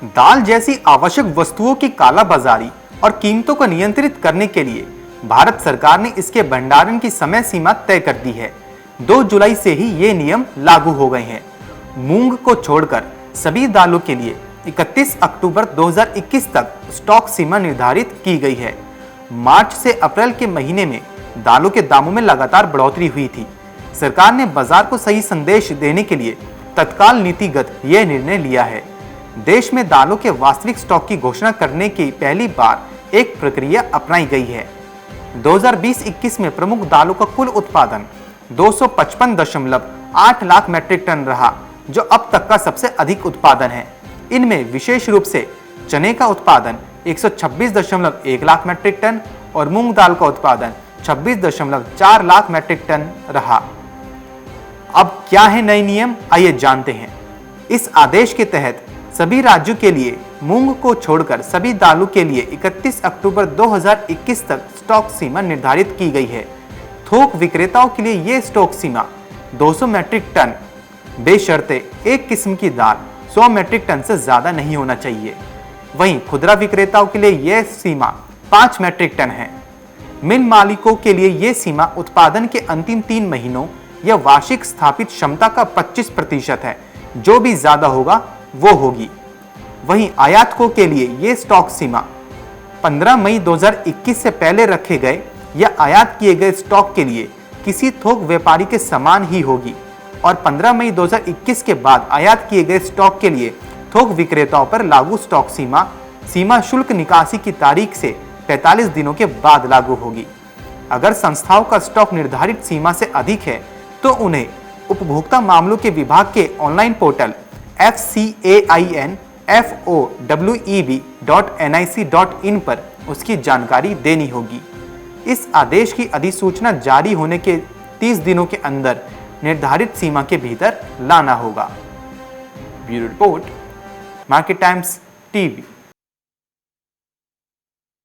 दाल जैसी आवश्यक वस्तुओं की कालाबाजारी और कीमतों को नियंत्रित करने के लिए भारत सरकार ने इसके भंडारण की समय सीमा तय कर दी है। 2 जुलाई से ही ये नियम लागू हो गए हैं। मूंग को छोड़कर सभी दालों के लिए 31 अक्टूबर 2021 तक स्टॉक सीमा निर्धारित की गई है। मार्च से अप्रैल के महीने में दालों के दामों में लगातार बढ़ोतरी हुई थी। सरकार ने बाजार को सही संदेश देने के लिए तत्काल नीतिगत यह निर्णय लिया है। देश में दालों के वास्तविक स्टॉक की घोषणा करने की पहली बार एक प्रक्रिया अपनाई गई है। 2020-21 में प्रमुख दालों का कुल उत्पादन 255.8 लाख मीट्रिक टन रहा, जो अब तक का सबसे अधिक उत्पादन है। इनमें विशेष रूप से चने का उत्पादन 126.1 लाख मीट्रिक टन और मूंग दाल का उत्पादन 26.4 लाख मीट्रिक टन रहा। अब क्या है नए नियम, आइए जानते हैं। इस आदेश के तहत सभी राज्यों के लिए मूंग को छोड़कर सभी दालों के लिए 31 अक्टूबर 2021 तक स्टॉक सीमा निर्धारित की गई है। थोक विक्रेताओं के लिए यह स्टॉक सीमा 200 मीट्रिक टन बेशर्ते एक किस्म की दाल 100 मीट्रिक टन से ज्यादा नहीं होना चाहिए। वहीं खुदरा विक्रेताओं के लिए यह सीमा 5 मीट्रिक टन है। मिल मालिकों के लिए यह सीमा उत्पादन के अंतिम 3 महीनों या वार्षिक स्थापित क्षमता का 25% है। जो भी ज्यादा होगा वो होगी। वहीं आयातकों के लिए यह स्टॉक सीमा 15 मई 2021 से पहले रखे गए या आयात किए गए स्टॉक के लिए किसी थोक व्यापारी के समान ही होगी और 15 मई 2021 के बाद आयात किए गए स्टॉक के लिए थोक विक्रेताओं पर लागू स्टॉक सीमा शुल्क निकासी की तारीख से 45 दिनों के बाद लागू होगी। अगर संस्थाओं का स्टॉक निर्धारित सीमा से अधिक है तो उन्हें उपभोक्ता मामलों के विभाग के ऑनलाइन पोर्टल FCAINFOWEB.nic.in पर उसकी जानकारी देनी होगी। इस आदेश की अधिसूचना जारी होने के 30 दिनों के अंदर निर्धारित सीमा के भीतर लाना होगा। Bureau report, market times TV.